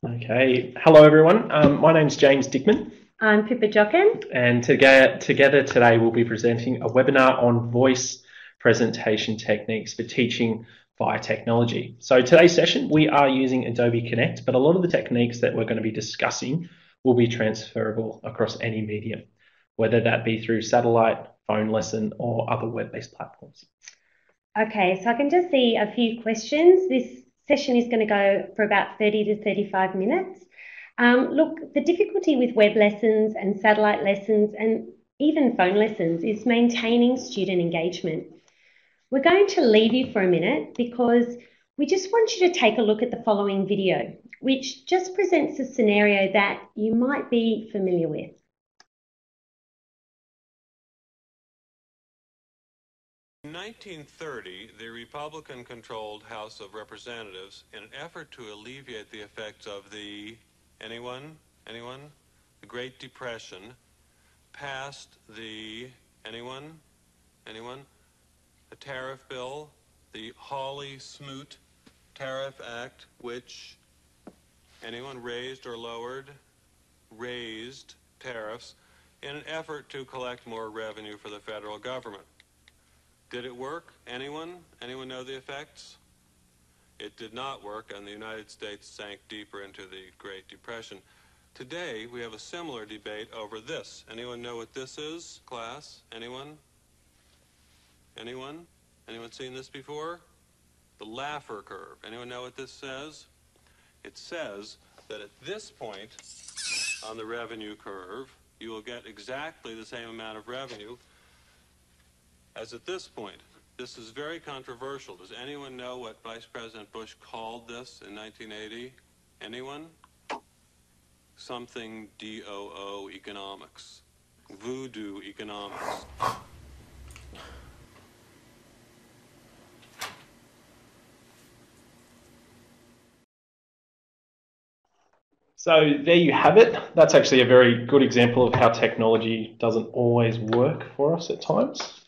Okay, hello everyone. My name's James Dickman, I'm Pippa Jocken. and together today we'll be presenting a webinar on voice presentation techniques for teaching via technology. So today's session we are using Adobe Connect, but a lot of the techniques that we're going to be discussing will be transferable across any medium, whether that be through satellite, phone lesson, or other web-based platforms. Okay, so I can just see a few questions. This session is going to go for about 30 to 35 minutes. Look, the difficulty with web lessons and satellite lessons and even phone lessons is maintaining student engagement. We're going to leave you for a minute because we just want you to take a look at the following video, which just presents a scenario that you might be familiar with. In 1930, the Republican-controlled House of Representatives, in an effort to alleviate the effects of the, anyone? The Great Depression, passed the, anyone? The tariff bill, the Hawley-Smoot Tariff Act, which, anyone, raised or lowered? Raised tariffs in an effort to collect more revenue for the federal government. Did it work? Anyone? Anyone know the effects? It did not work, and the United States sank deeper into the Great Depression. Today, we have a similar debate over this. Anyone know what this is, class? Anyone? Anyone? Anyone seen this before? The Laffer curve. Anyone know what this says? It says that at this point on the revenue curve, you will get exactly the same amount of revenue as at this point. This is very controversial. Does anyone know what Vice President Bush called this in 1980? Anyone? Something DOO economics. Voodoo economics. So there you have it. That's actually a very good example of how technology doesn't always work for us at times.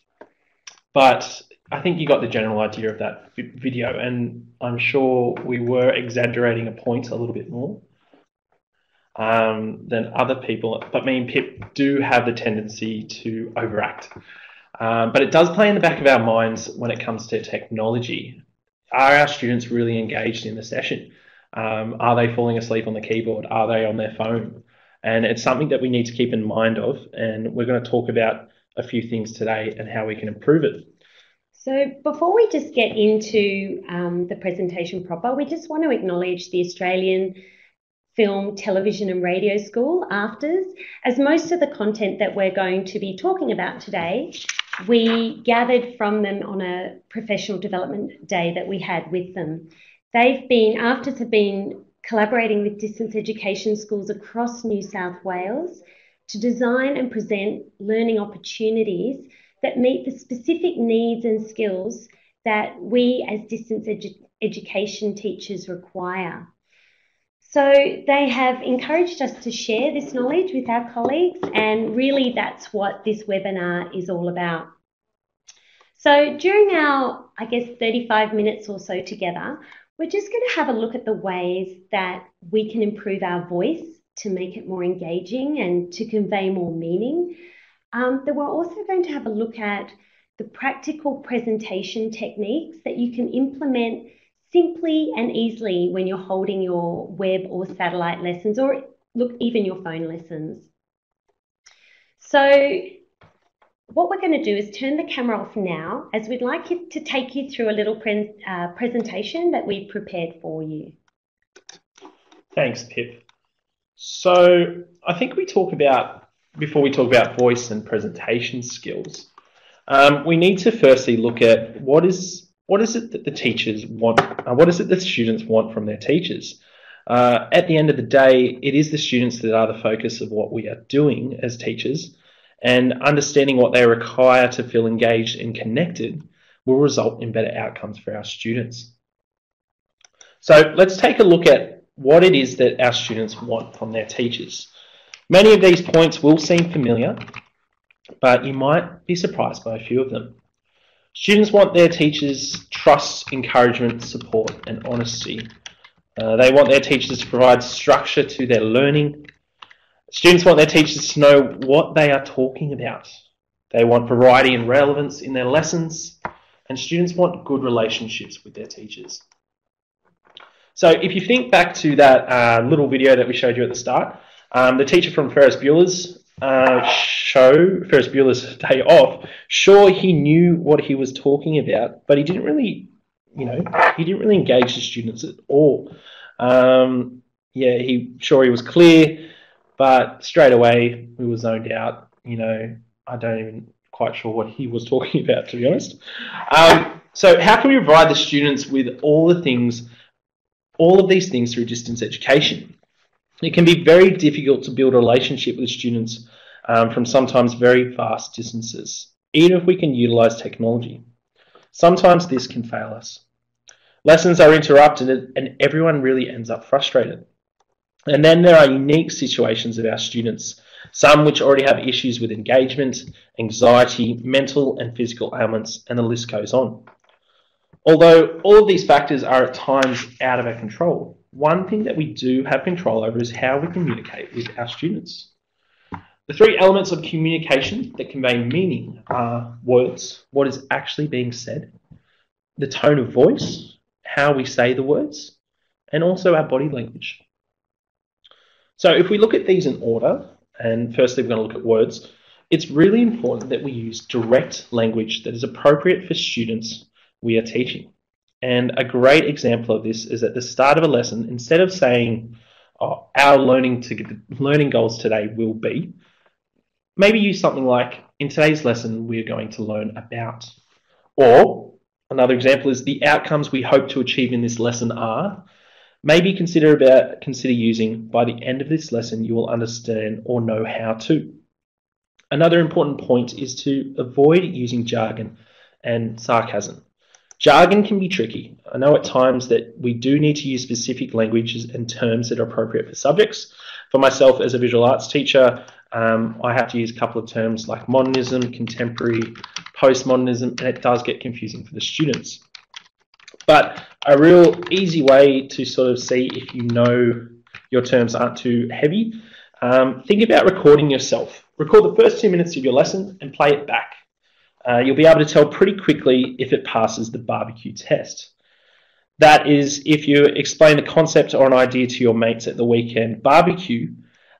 But I think you got the general idea of that video, and I'm sure we were exaggerating a point a little bit more than other people. But me and Pip do have the tendency to overact. But it does play in the back of our minds when it comes to technology. Are our students really engaged in the session? Are they falling asleep on the keyboard? Are they on their phone? And it's something that we need to keep in mind of. And we're going to talk about a few things today and how we can improve it. So before we just get into the presentation proper, we just want to acknowledge the Australian Film, Television and Radio School, Aades, as most of the content that we're going to be talking about today, we gathered from them on a professional development day that we had with them. Aades have been collaborating with distance education schools across New South Wales to design and present learning opportunities that meet the specific needs and skills that we as distance education teachers require. So they have encouraged us to share this knowledge with our colleagues, and really that's what this webinar is all about. So during our, 35 minutes or so together, we're just going to have a look at the ways that we can improve our voice to make it more engaging and to convey more meaning. Then we're also going to have a look at the practical presentation techniques that you can implement simply and easily when you're holding your web or satellite lessons, or look, even your phone lessons. So what we're going to do is turn the camera off now, as we'd like to take you through a little presentation that we've prepared for you. Thanks, Pip. So I think before we talk about voice and presentation skills, we need to firstly look at what is it that the teachers want? What is it that students want from their teachers? At the end of the day, it is the students that are the focus of what we are doing as teachers, and understanding what they require to feel engaged and connected will result in better outcomes for our students. So let's take a look at what it is that our students want from their teachers. Many of these points will seem familiar, but you might be surprised by a few of them. Students want their teachers' trust, encouragement, support, and honesty. They want their teachers to provide structure to their learning. Students want their teachers to know what they are talking about. They want variety and relevance in their lessons, and students want good relationships with their teachers. So if you think back to that little video that we showed you at the start, the teacher from Ferris Bueller's Ferris Bueller's Day Off, sure, he knew what he was talking about, but he didn't really engage the students at all. He was clear, but straight away we were zoned out. I don't even quite sure what he was talking about, to be honest. So how can we provide the students with all of these things through distance education? It can be very difficult to build a relationship with students from sometimes very vast distances, even if we can utilise technology. Sometimes this can fail us. Lessons are interrupted and everyone really ends up frustrated. And then there are unique situations of our students, some which already have issues with engagement, anxiety, mental and physical ailments, and the list goes on. Although all of these factors are at times out of our control, one thing that we do have control over is how we communicate with our students. The three elements of communication that convey meaning are words, what is actually being said, the tone of voice, how we say the words, and also our body language. So if we look at these in order, and firstly we're going to look at words, it's really important that we use direct language that is appropriate for students we are teaching. And a great example of this is at the start of a lesson, instead of saying, our learning goals today will be, maybe use something like, in today's lesson, we're going to learn about. Or another example is, the outcomes we hope to achieve in this lesson are. Maybe consider using, by the end of this lesson, you will understand or know how to. Another important point is to avoid using jargon and sarcasm. Jargon can be tricky. I know at times that we do need to use specific languages and terms that are appropriate for subjects. For myself as a visual arts teacher, I have to use a couple of terms like modernism, contemporary, postmodernism, and it does get confusing for the students. But a real easy way to sort of see if you know your terms aren't too heavy, think about recording yourself. Record the first 2 minutes of your lesson and play it back. You'll be able to tell pretty quickly if it passes the barbecue test. That is, if you explain a concept or an idea to your mates at the weekend barbecue,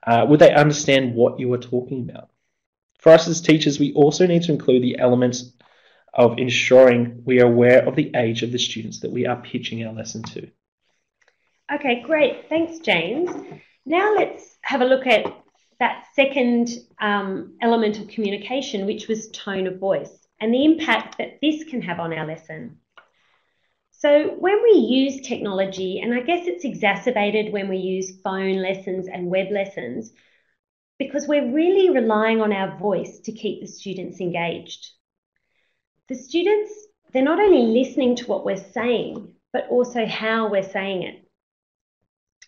would they understand what you were talking about? For us as teachers, we also need to include the elements of ensuring we are aware of the age of the students that we are pitching our lesson to. Okay, great. Thanks, James. Now let's have a look at that second element of communication, which was tone of voice, and the impact that this can have on our lesson. So when we use technology, and I guess it's exacerbated when we use phone lessons and web lessons, because we're really relying on our voice to keep the students engaged. The students, they're not only listening to what we're saying, but also how we're saying it.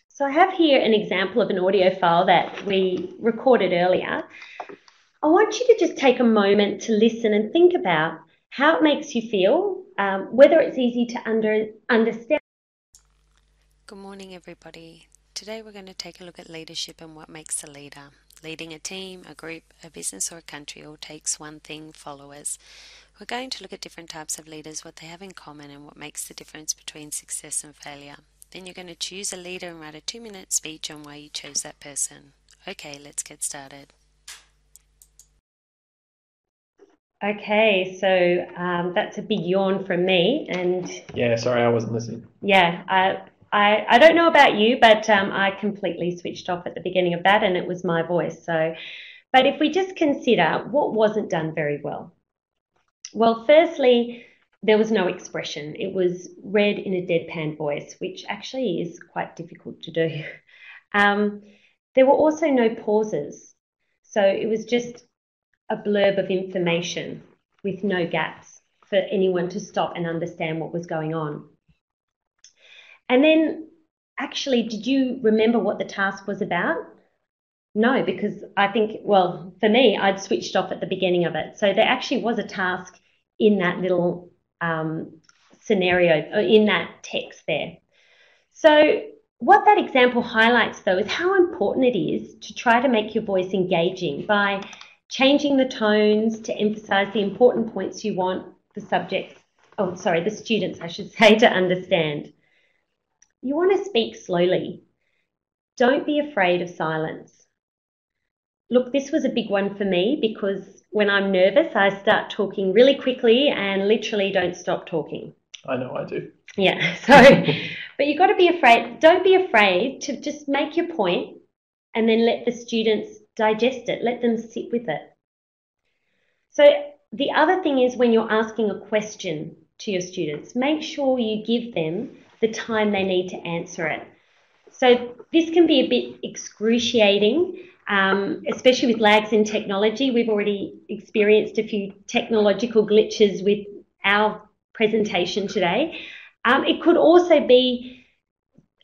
So I have here an example of an audio file that we recorded earlier. I want you to just take a moment to listen and think about how it makes you feel, whether it's easy to understand. Good morning, everybody. Today we're going to take a look at leadership and what makes a leader. Leading a team, a group, a business or a country all takes one thing: followers. We're going to look at different types of leaders, what they have in common and what makes the difference between success and failure. Then you're going to choose a leader and write a 2-minute speech on why you chose that person. Okay, let's get started. Okay, so that's a big yawn from me, and Yeah, sorry, I wasn't listening. Yeah, I don't know about you, but I completely switched off at the beginning of that, and it was my voice. So, but if we just consider what wasn't done very well. Well, firstly, there was no expression. It was read in a deadpan voice, which actually is quite difficult to do. There were also no pauses. So it was just a blurb of information with no gaps for anyone to stop and understand what was going on. And then, actually, did you remember what the task was about? No, because I think, well, for me, I'd switched off at the beginning of it. So there actually was a task in that little scenario, in that text there. So what that example highlights, though, is how important it is to try to make your voice engaging by changing the tones to emphasize the important points you want the students, I should say, to understand. You want to speak slowly. Don't be afraid of silence. Look, this was a big one for me because when I'm nervous, I start talking really quickly and literally don't stop talking. I know I do. Yeah, so, but you've got to be afraid. Don't be afraid to just make your point and then let the students digest it. Let them sit with it. So the other thing is when you're asking a question to your students, make sure you give them the time they need to answer it. So this can be a bit excruciating, especially with lags in technology. We've already experienced a few technological glitches with our presentation today. It could also be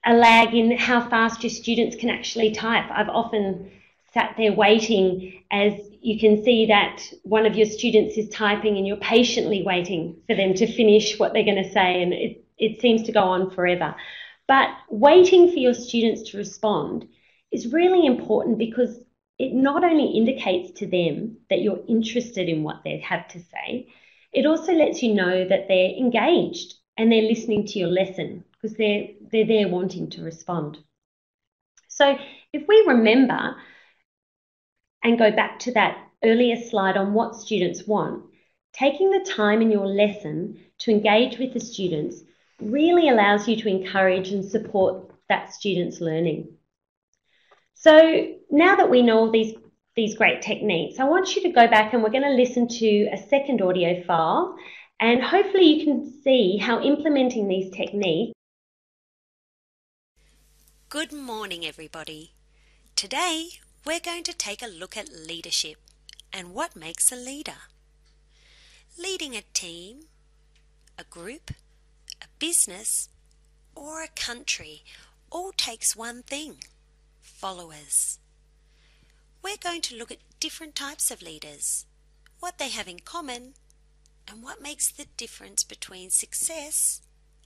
a lag in how fast your students can actually type. I've often sat there waiting as you can see that one of your students is typing and you're patiently waiting for them to finish what they're going to say, and it seems to go on forever. But waiting for your students to respond is really important because it not only indicates to them that you're interested in what they have to say, it also lets you know that they're engaged and they're listening to your lesson because they're there wanting to respond. So if we remember and go back to that earlier slide on what students want, taking the time in your lesson to engage with the students really allows you to encourage and support that student's learning. So now that we know all these great techniques, I want you to go back and we're going to listen to a second audio file, and hopefully you can see how implementing these techniques. Good morning, everybody. Today, we're going to take a look at leadership and what makes a leader. Leading a team, a group, a business, or a country all takes one thing: followers. We're going to look at different types of leaders, what they have in common, and what makes the difference between success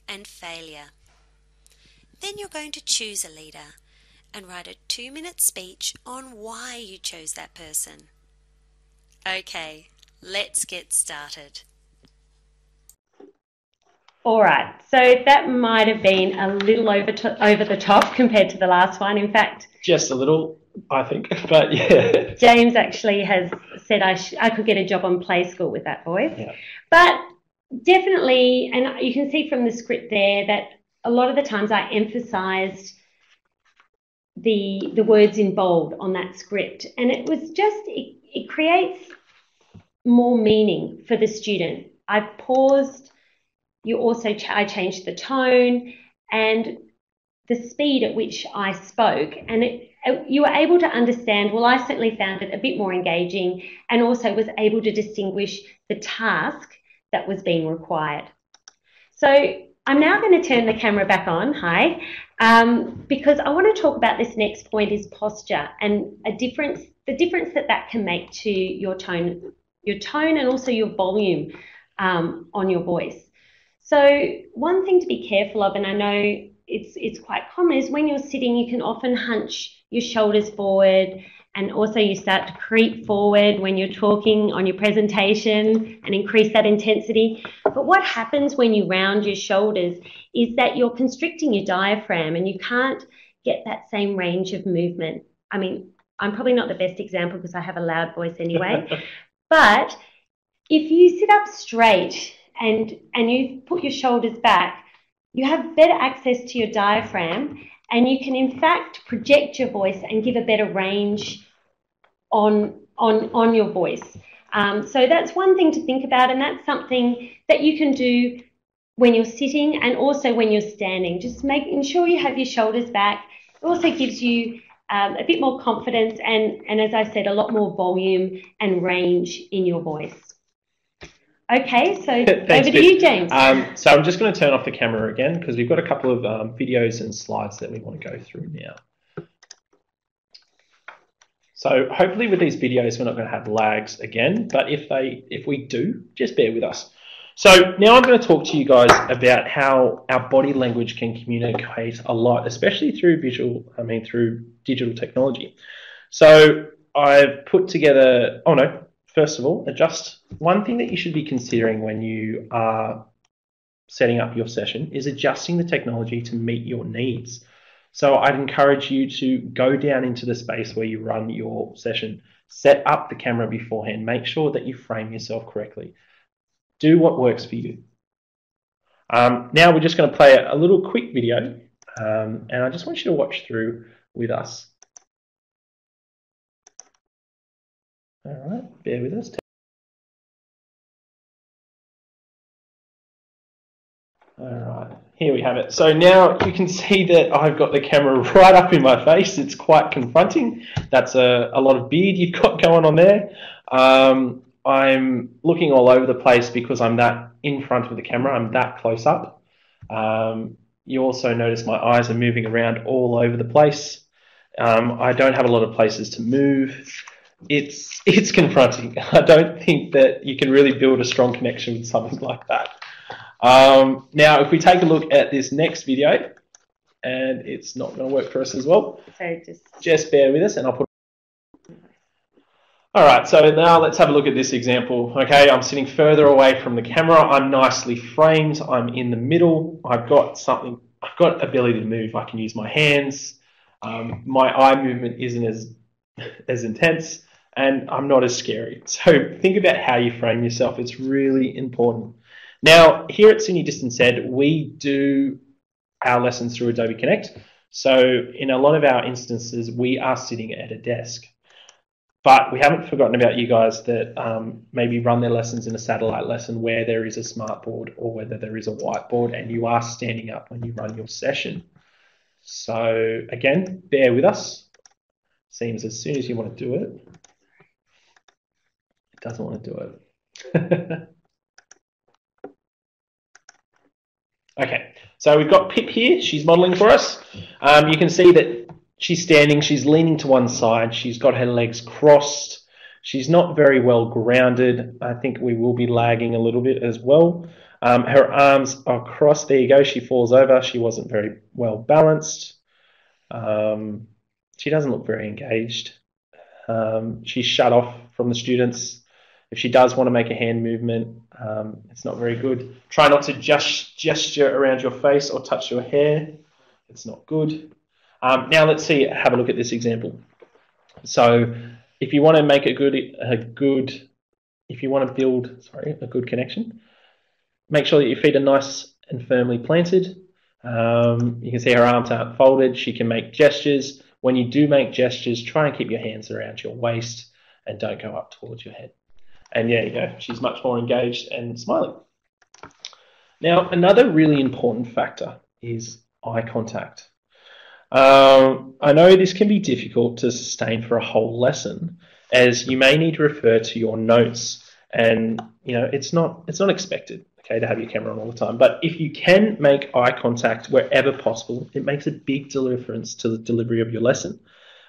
and failure. Then you're going to choose a leader and write a 2-minute speech on why you chose that person. Okay, let's get started. All right, so that might have been a little over the top compared to the last one. In fact, just a little, I think, but yeah. James actually has said I could get a job on Play School with that voice. Yeah. But definitely, and you can see from the script there that a lot of the times I emphasised the words in bold on that script, and it was just it creates more meaning for the student. I paused. I changed the tone and the speed at which I spoke, and you were able to understand. Well, I certainly found it a bit more engaging, and also was able to distinguish the task that was being required. So I'm now going to turn the camera back on, because I want to talk about this next point is posture and the difference that can make to your tone and also your volume on your voice. So one thing to be careful of, and I know it's quite common, is when you're sitting, you can often hunch your shoulders forward, and also you start to creep forward when you're talking on your presentation and increase that intensity. But what happens when you round your shoulders is that you're constricting your diaphragm and you can't get that same range of movement. I mean, I'm probably not the best example because I have a loud voice anyway, but if you sit up straight and you put your shoulders back, you have better access to your diaphragm, and you can in fact project your voice and give a better range on your voice. So that's one thing to think about, and that's something that you can do when you're sitting and also when you're standing. Just ensure you have your shoulders back. It also gives you a bit more confidence and as I said, a lot more volume and range in your voice. Okay, so Thanks, over to you, James. So I'm just going to turn off the camera again because we've got a couple of videos and slides that we want to go through now. So hopefully with these videos we're not going to have lags again, but if we do, just bear with us. So now I'm going to talk to you guys about how our body language can communicate a lot, especially through through digital technology. So I've put together, first of all, just one thing that you should be considering when you are setting up your session is adjusting the technology to meet your needs. So I'd encourage you to go down into the space where you run your session, set up the camera beforehand, make sure that you frame yourself correctly. Do what works for you. Now we're just going to play a little quick video, and I just want you to watch through with us. All right, bear with us. All right, here we have it. So now you can see that I've got the camera right up in my face. It's quite confronting. That's a lot of beard you've got going on there. I'm looking all over the place because I'm that in front of the camera. I'm that close up. You also notice my eyes are moving around all over the place. I don't have a lot of places to move. It's confronting. I don't think that you can really build a strong connection with something like that. Now, if we take a look at this next video, and it's not going to work for us as well, So just bear with us, and I'll put. All right, so now let's have a look at this example. Okay, I'm sitting further away from the camera. I'm nicely framed. I'm in the middle. I've got ability to move. I can use my hands. My eye movement isn't as intense, and I'm not as scary. So think about how you frame yourself. It's really important. Now, here at SUNY Distance Ed, we do our lessons through Adobe Connect. So in a lot of our instances, we are sitting at a desk. But we haven't forgotten about you guys that maybe run their lessons in a satellite lesson where there is a smartboard or whether there is a whiteboard and you are standing up when you run your session. So again, bear with us. Seems as soon as you want to do it, it doesn't want to do it. Okay, so we've got Pip here. She's modelling for us. You can see that she's standing, she's leaning to one side, she's got her legs crossed, she's not very well grounded. I think we will be lagging a little bit as well. Her arms are crossed. There you go, she falls over. She wasn't very well balanced. She doesn't look very engaged. She's shut off from the students. If she does want to make a hand movement, it's not very good. Try not to just gesture around your face or touch your hair. It's not good. Now let's have a look at this example. So if you want to make if you want to build, a good connection, make sure that your feet are nice and firmly planted. You can see her arms aren't folded. She can make gestures. When you do make gestures, try and keep your hands around your waist and don't go up towards your head. And there you go, she's much more engaged and smiling. Now, another really important factor is eye contact. I know this can be difficult to sustain for a whole lesson, as you may need to refer to your notes, and it's not expected, okay, to have your camera on all the time. But if you can make eye contact wherever possible, it makes a big difference to the delivery of your lesson.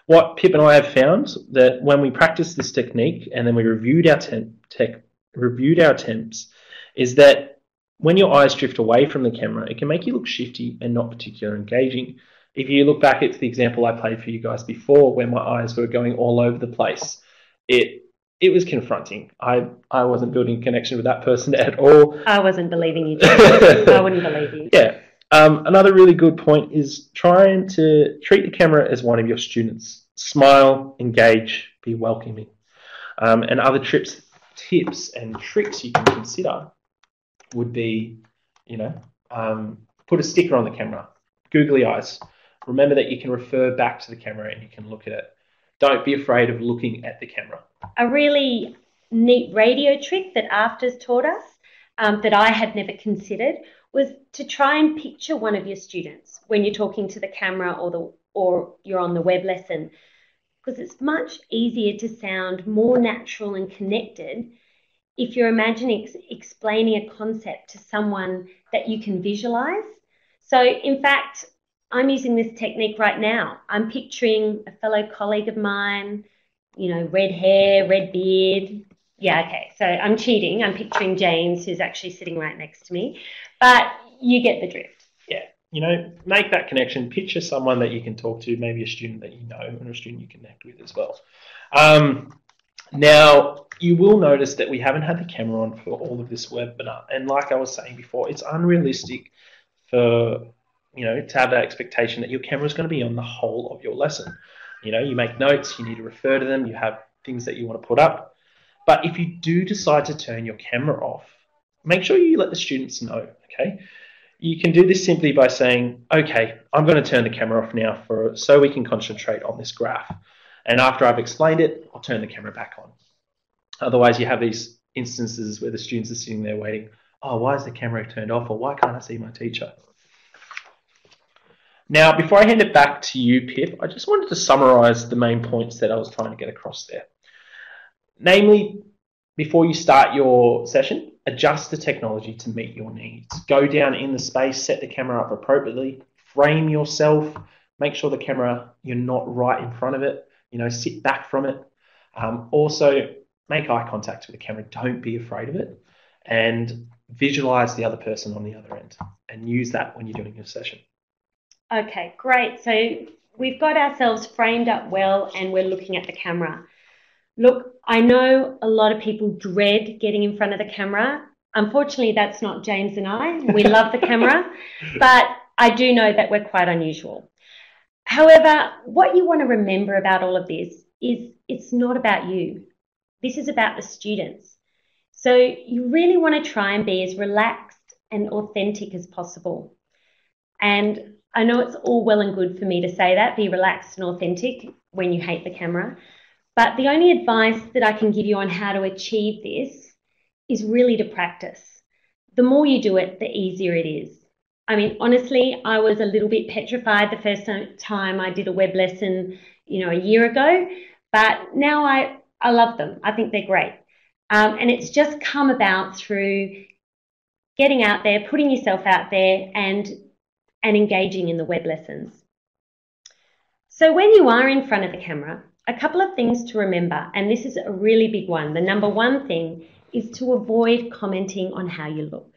What Pip and I have found that when we practiced this technique and then we reviewed our attempts, is that when your eyes drift away from the camera, it can make you look shifty and not particularly engaging. If you look back at the example I played for you guys before, where my eyes were going all over the place, it was confronting. I wasn't building a connection with that person at all. I wasn't believing you. I wouldn't believe you. Yeah. Another really good point is trying to treat the camera as one of your students. Smile, engage, be welcoming. And other tips and tricks you can consider would be, put a sticker on the camera, googly eyes. Remember that you can refer back to the camera and you can look at it. Don't be afraid of looking at the camera. A really neat radio trick that Aades taught us that I had never considered was to try and picture one of your students when you're talking to the camera or you're on the web lesson, because it's much easier to sound more natural and connected if you're imagining explaining a concept to someone that you can visualize. So in fact, I'm using this technique right now. I'm picturing a fellow colleague of mine, red hair, red beard, Yeah, okay. So I'm cheating. I'm picturing James, who's actually sitting right next to me. But you get the drift. Yeah, you know, make that connection. Picture someone that you can talk to, maybe a student that you know and a student you connect with as well. Now, you will notice that we haven't had the camera on for all of this webinar. And like I was saying before, it's unrealistic for, you know, to have that expectation that your camera is going to be on the whole of your lesson. You know, you make notes, you need to refer to them, you have things that you want to put up. But if you do decide to turn your camera off, make sure you let the students know, okay? You can do this simply by saying, okay, I'm going to turn the camera off now so we can concentrate on this graph. And after I've explained it, I'll turn the camera back on. Otherwise, you have these instances where the students are sitting there waiting, oh, why is the camera turned off, or why can't I see my teacher? Now, before I hand it back to you, Pip, I just wanted to summarize the main points that I was trying to get across there. Namely, before you start your session, adjust the technology to meet your needs. Go down in the space, set the camera up appropriately, frame yourself, make sure the camera, you're not right in front of it, you know, sit back from it. Also, make eye contact with the camera, don't be afraid of it, and visualize the other person on the other end, and use that when you're doing your session. Okay, great. So we've got ourselves framed up well and we're looking at the camera. Look, I know a lot of people dread getting in front of the camera. Unfortunately, that's not James and I. We love the camera, but I do know that we're quite unusual. However, what you want to remember about all of this is it's not about you. This is about the students. So you really want to try and be as relaxed and authentic as possible. And I know it's all well and good for me to say that, be relaxed and authentic when you hate the camera. But the only advice that I can give you on how to achieve this is really to practice. The more you do it, the easier it is. I mean, honestly, I was a little bit petrified the first time I did a web lesson, you know, a year ago, but now I love them. I think they're great. And it's just come about through getting out there, putting yourself out there and engaging in the web lessons. So when you are in front of the camera, a couple of things to remember, and this is a really big one. The number one thing is to avoid commenting on how you look.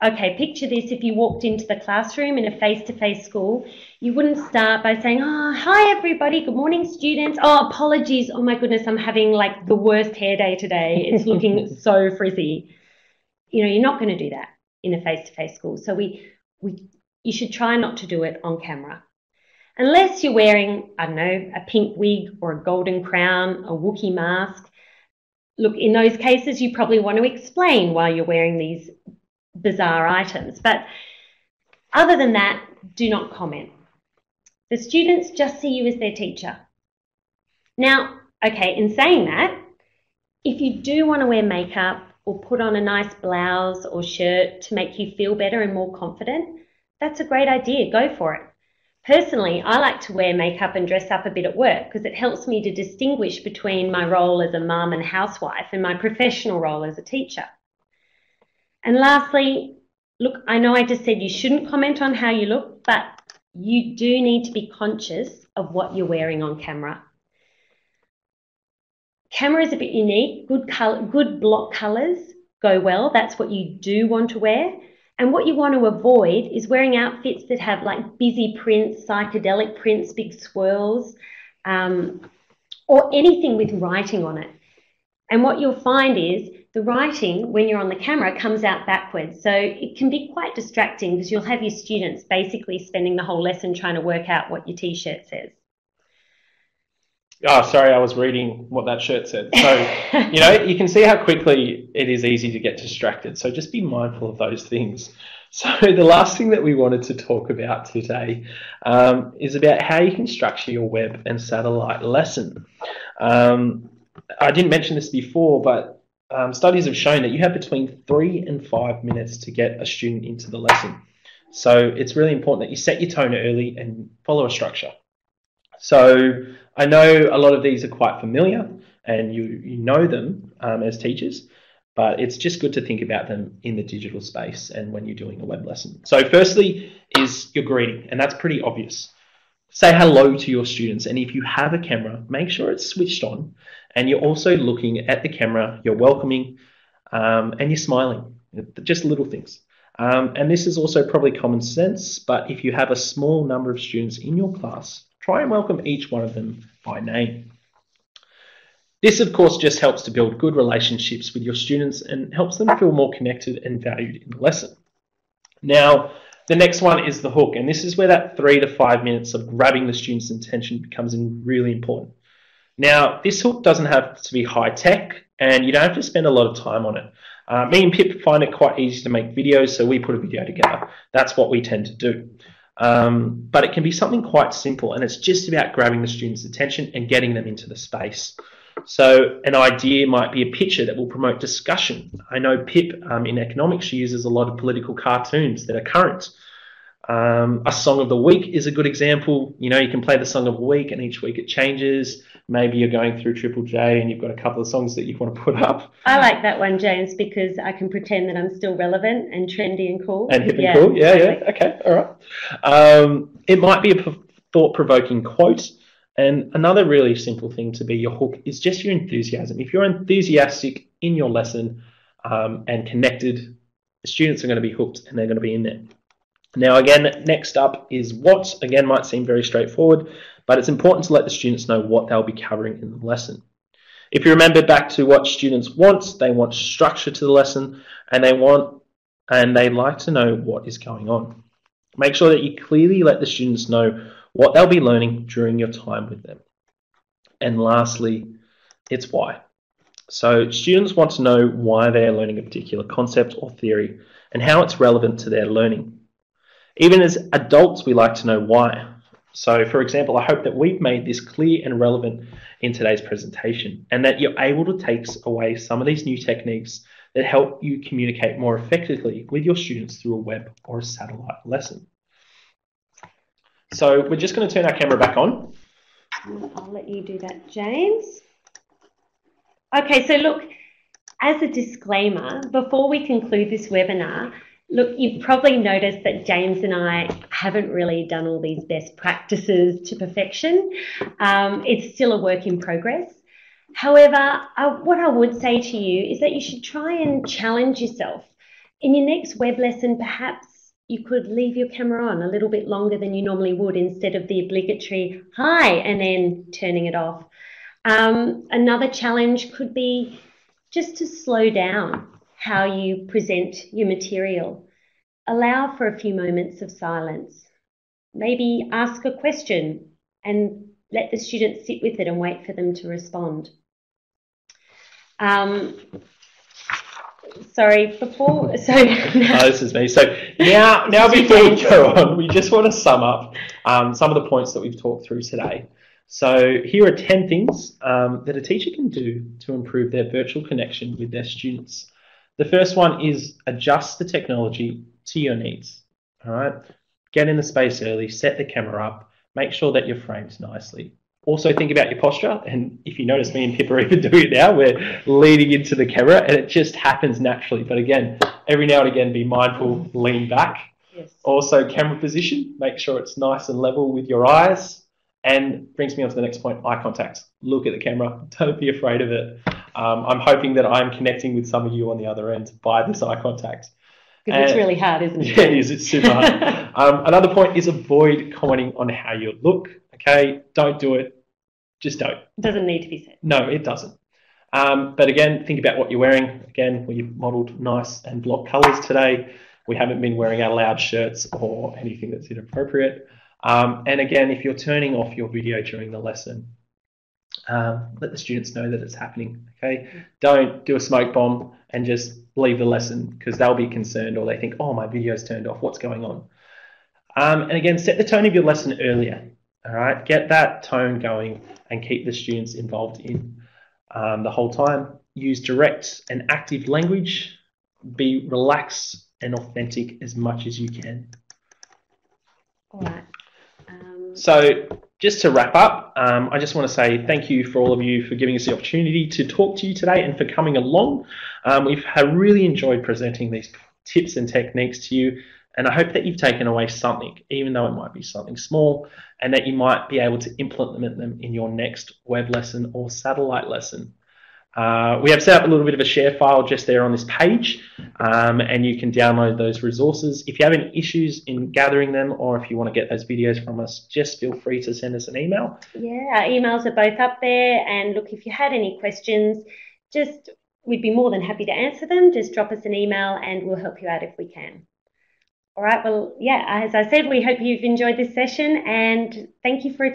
Okay, picture this. If you walked into the classroom in a face-to-face school, you wouldn't start by saying, oh, hi everybody, good morning students. Oh, apologies, oh my goodness, I'm having like the worst hair day today. It's looking so frizzy. You know, you're not going to do that in a face-to-face school. So you should try not to do it on camera. Unless you're wearing, I don't know, a pink wig or a golden crown, a Wookiee mask. Look, in those cases, you probably want to explain why you're wearing these bizarre items. But other than that, do not comment. The students just see you as their teacher. Now, okay, in saying that, if you do want to wear makeup or put on a nice blouse or shirt to make you feel better and more confident, that's a great idea. Go for it. Personally, I like to wear makeup and dress up a bit at work because it helps me to distinguish between my role as a mum and housewife and my professional role as a teacher. And lastly, look, I know I just said you shouldn't comment on how you look, but you do need to be conscious of what you're wearing on camera. Camera is a bit unique. Good block colours go well. That's what you do want to wear. And what you want to avoid is wearing outfits that have like busy prints, psychedelic prints, big swirls, or anything with writing on it. And what you'll find is the writing, when you're on the camera, comes out backwards. So it can be quite distracting because you'll have your students basically spending the whole lesson trying to work out what your t-shirt says. Oh, sorry, I was reading what that shirt said. So, you know, you can see how quickly it is easy to get distracted. So just be mindful of those things. So the last thing that we wanted to talk about today is about how you can structure your web and satellite lesson. I didn't mention this before, but studies have shown that you have between 3 and 5 minutes to get a student into the lesson. So it's really important that you set your tone early and follow a structure. So I know a lot of these are quite familiar and you know them as teachers, but it's just good to think about them in the digital space and when you're doing a web lesson. So firstly is your greeting, and that's pretty obvious. say hello to your students. And if you have a camera, make sure it's switched on and you're also looking at the camera, you're welcoming, and you're smiling. Just little things. And this is also probably common sense, but if you have a small number of students in your class, try and welcome each one of them by name. This, of course, just helps to build good relationships with your students and helps them feel more connected and valued in the lesson. Now, the next one is the hook, and this is where that 3 to 5 minutes of grabbing the student's attention becomes really important. Now, this hook doesn't have to be high tech, and you don't have to spend a lot of time on it. Me and Pip find it quite easy to make videos, so we put a video together. That's what we tend to do. But it can be something quite simple, and it's just about grabbing the student's attention and getting them into the space. So an idea might be a picture that will promote discussion. I know Pip in economics, she uses a lot of political cartoons that are current. A song of the week is a good example. You know, you can play the song of the week and each week it changes. Maybe you're going through Triple J and you've got a couple of songs that you want to put up. I like that one, James, because I can pretend that I'm still relevant and trendy and cool. And hip and cool, yeah. Okay, all right. It might be a thought-provoking quote. And another really simple thing to be your hook is just your enthusiasm. If you're enthusiastic in your lesson and connected, the students are going to be hooked and they're going to be in there. Now, again, next up is what. Again, might seem very straightforward, but it's important to let the students know what they'll be covering in the lesson. If you remember back to what students want, they want structure to the lesson and they like to know what is going on. Make sure that you clearly let the students know what they'll be learning during your time with them. And lastly, it's why. So students want to know why they are learning a particular concept or theory and how it's relevant to their learning. Even as adults, we like to know why. So for example, I hope that we've made this clear and relevant in today's presentation and that you're able to take away some of these new techniques that help you communicate more effectively with your students through a web or a satellite lesson. So we're just going to turn our camera back on. I'll let you do that, James. Okay, so look, as a disclaimer, before we conclude this webinar, look, you've probably noticed that James and I haven't really done all these best practices to perfection. It's still a work in progress. However, what I would say to you is that you should try and challenge yourself. In your next web lesson, perhaps you could leave your camera on a little bit longer than you normally would instead of the obligatory hi and then turning it off. Another challenge could be just to slow down how you present your material. Allow for a few moments of silence. Maybe ask a question and let the students sit with it and wait for them to respond. Sorry, this is me. So now before we go on, we just want to sum up some of the points that we've talked through today. So here are 10 things that a teacher can do to improve their virtual connection with their students. The first one is adjust the technology to your needs. All right, get in the space early, set the camera up, make sure that you're framed nicely. Also think about your posture, and if you notice me and Pip are even doing it now, we're leaning into the camera and it just happens naturally. But again, every now and again, be mindful, lean back. Yes. Also camera position, make sure it's nice and level with your eyes. And brings me on to the next point, eye contact. Look at the camera, don't be afraid of it. I'm hoping that I'm connecting with some of you on the other end by this eye contact. Because it's really hard, isn't it? Yeah, it is, it's super hard. Another point is avoid commenting on how you look, okay? Don't do it, just don't. It doesn't need to be said. No, it doesn't. But again, think about what you're wearing. Again, we've modelled nice and block colours today. We haven't been wearing our loud shirts or anything that's inappropriate. And again, if you're turning off your video during the lesson, let the students know that it's happening, okay? Don't do a smoke bomb and just leave the lesson because they'll be concerned or they think, oh, my video's turned off, what's going on? And again, set the tone of your lesson earlier, all right? Get that tone going and keep the students involved in the whole time. Use direct and active language. Be relaxed and authentic as much as you can. All right. So just to wrap up, I just want to say thank you for all of you for giving us the opportunity to talk to you today and for coming along. We've really enjoyed presenting these tips and techniques to you. And I hope that you've taken away something, even though it might be something small, and that you might be able to implement them in your next web lesson or satellite lesson. We have set up a little bit of a share file just there on this page, and you can download those resources. If you have any issues in gathering them, or if you want to get those videos from us, just feel free to send us an email. Yeah, our emails are both up there. And look, if you had any questions, we'd be more than happy to answer them. Just drop us an email and we'll help you out if we can. All right, well, yeah, as I said, we hope you've enjoyed this session, and thank you for